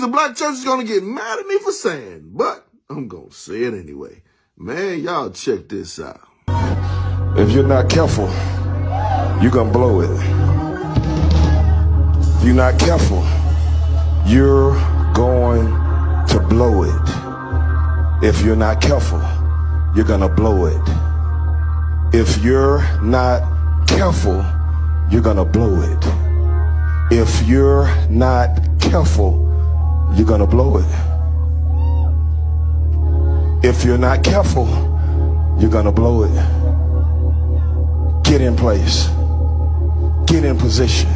The black church is going to get mad at me for saying, but I'm going to say it anyway. Man, y'all check this out. If you're not careful, you're going to blow it. If you're not careful, you're going to blow it. If you're not careful, you're going to blow it. If you're not careful, you're going to blow it. If you're not careful, you're going to blow it. If you're not careful, you're going to blow it. Get in place. Get in position.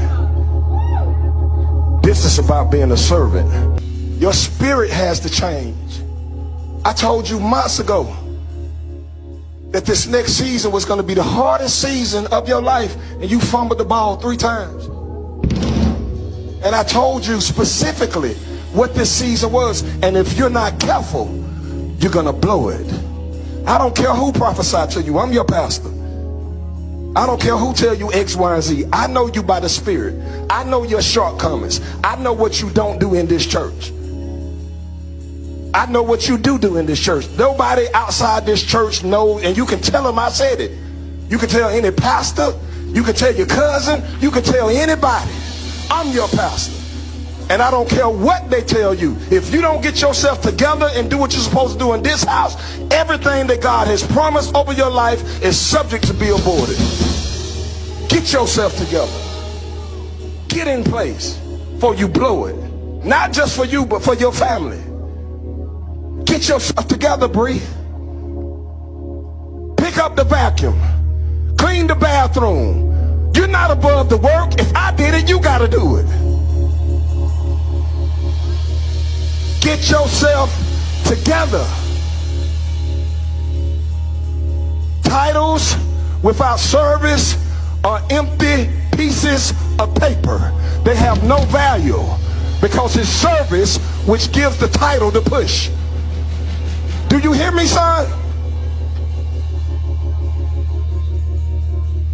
This is about being a servant. Your spirit has to change. I told you months ago that this next season was going to be the hardest season of your life, and you fumbled the ball 3 times. And I told you specifically what this season was, and if you're not careful, you're gonna blow it. I don't care who prophesied to you. I'm your pastor. I don't care who tell you X, Y, and Z. I know you by the Spirit. I know your shortcomings. I know what you don't do in this church. I know what you do in this church. Nobody outside this church knows, and you can tell them I said it. You can tell any pastor, you can tell your cousin, you can tell anybody. I'm your pastor. And I don't care what they tell you. If you don't get yourself together and do what you're supposed to do in this house, everything that God has promised over your life is subject to be aborted. Get yourself together. Get in place before you blow it. Not just for you, but for your family. Get yourself together, Bree. Pick up the vacuum. Clean the bathroom. You're not above the work. If I did it, you got to do it. Get yourself together. Titles without service are empty pieces of paper. They have no value because it's service which gives the title to push. Do you hear me, son?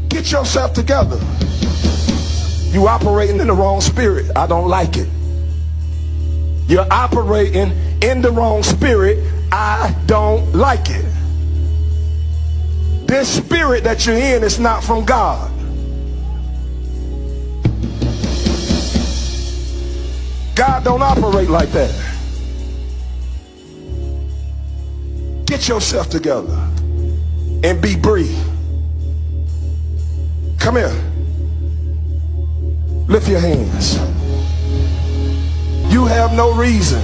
Get yourself together. You operating in the wrong spirit. I don't like it. You're operating in the wrong spirit. I don't like it. This spirit that you're in is not from God. God don't operate like that. Get yourself together and be Bree. Come here. Lift your hands. You have no reason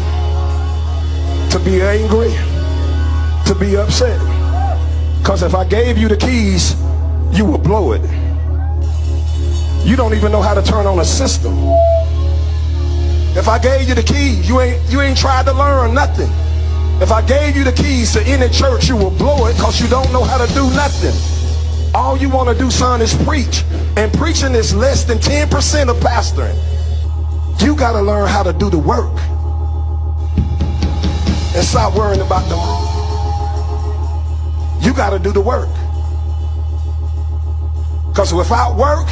to be angry, to be upset. Because if I gave you the keys, you would blow it. You don't even know how to turn on a system. If I gave you the keys, you ain't tried to learn nothing. If I gave you the keys to any church, you will blow it because you don't know how to do nothing. All you want to do, son, is preach. And preaching is less than 10% of pastoring. You got to learn how to do the work and stop worrying about the money. You got to do the work. Because without work,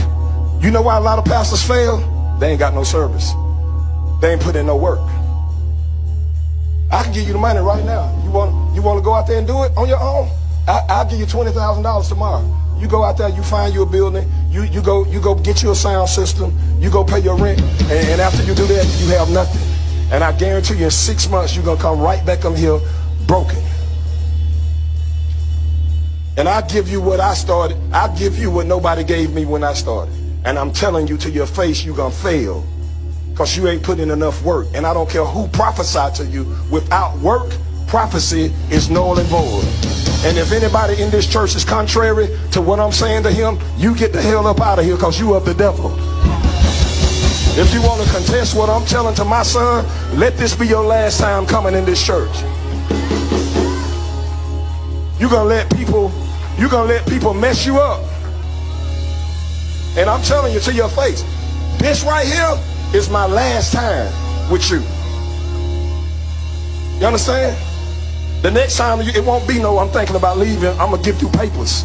you know why a lot of pastors fail? They ain't got no service. They ain't put in no work. I can give you the money right now. You want to go out there and do it on your own? I'll give you $20,000 tomorrow. You go out there, you find you a building, you go get you a sound system, you go pay your rent, and after you do that, you have nothing. And I guarantee you in 6 months, you're going to come right back up here broken. And I'll give you what I started. I'll give you what nobody gave me when I started. And I'm telling you to your face, you're going to fail because you ain't put in enough work. And I don't care who prophesied to you. Without work, prophecy is null and void. And if anybody in this church is contrary to what I'm saying to him, you get the hell up out of here because you of the devil. If you want to contest what I'm telling to my son, let this be your last time coming in this church. You're gonna let people mess you up. And I'm telling you to your face, this right here is my last time with you. You understand? The next time, it won't be no, I'm thinking about leaving, I'm going to give you papers.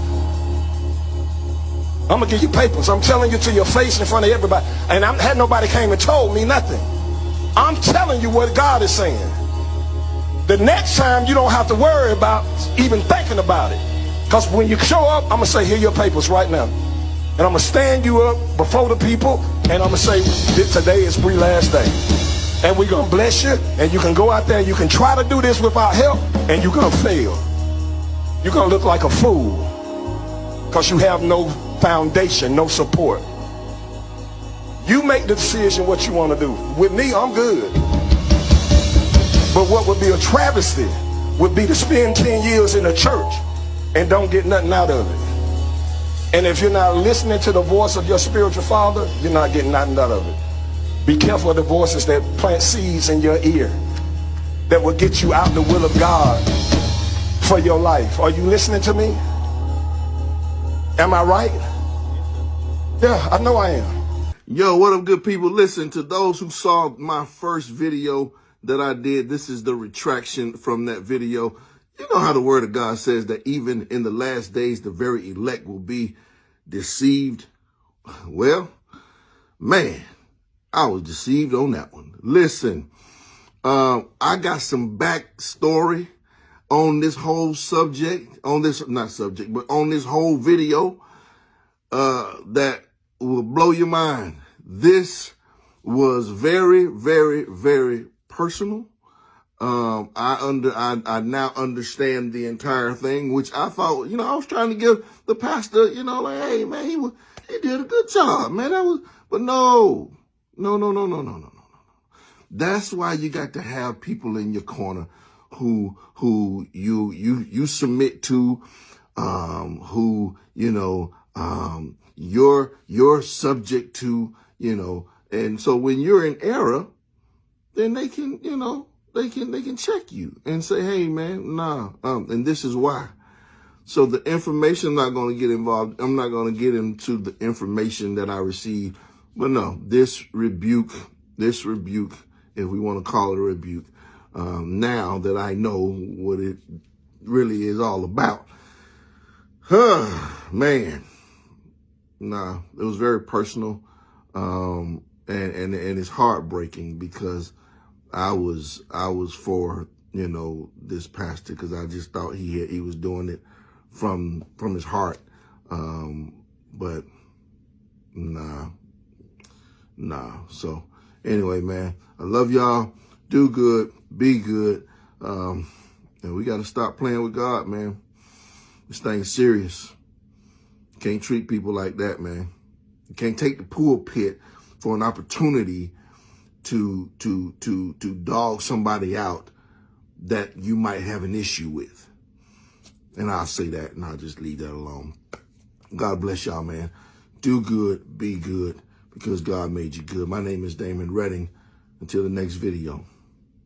I'm going to give you papers. I'm telling you to your face in front of everybody. And had nobody came and told me nothing. I'm telling you what God is saying. The next time you don't have to worry about even thinking about it. Because when you show up, I'm going to say, here are your papers right now. And I'm going to stand you up before the people, and I'm going to say, today is free last day. And we're going to bless you, and you can go out there, you can try to do this without help, and you're going to fail. You're going to look like a fool because you have no foundation, no support. You make the decision what you want to do. With me, I'm good. But what would be a travesty would be to spend 10 years in a church and don't get nothing out of it. And if you're not listening to the voice of your spiritual father, you're not getting nothing out of it. Be careful of the voices that plant seeds in your ear that will get you out the will of God for your life. Are you listening to me? Am I right? Yeah, I know I am. Yo, what up, good people? Listen, to those who saw my first video that I did, this is the retraction from that video. You know how the word of God says that even in the last days, the very elect will be deceived. Well, man, I was deceived on that one. Listen, I got some backstory on this whole subject, on this whole video, that will blow your mind. This was very, very, very personal. I now understand the entire thing, which I thought, I was trying to give the pastor, like, hey man, he did a good job, man. But no. That's why you got to have people in your corner who you submit to, you're subject to, and so when you're in error, then they can, they can check you and say, hey man, nah, and this is why. So the information, I'm not going to get involved. I'm not going to get into the information that I received, but no, this rebuke, if we want to call it a rebuke, now that I know what it really is all about, man, nah, it was very personal, and it's heartbreaking because I was for, this pastor, because I just thought he was doing it from his heart. But nah. So anyway, man, I love y'all. Do good, be good. And we got to stop playing with God, man. This thing's serious. You can't treat people like that, man. You can't take the pulpit for an opportunity to dog somebody out that you might have an issue with. And I'll say that, and I'll just leave that alone. God bless y'all, man. Do good, be good, because God made you good. My name is Damon Redding. Until the next video.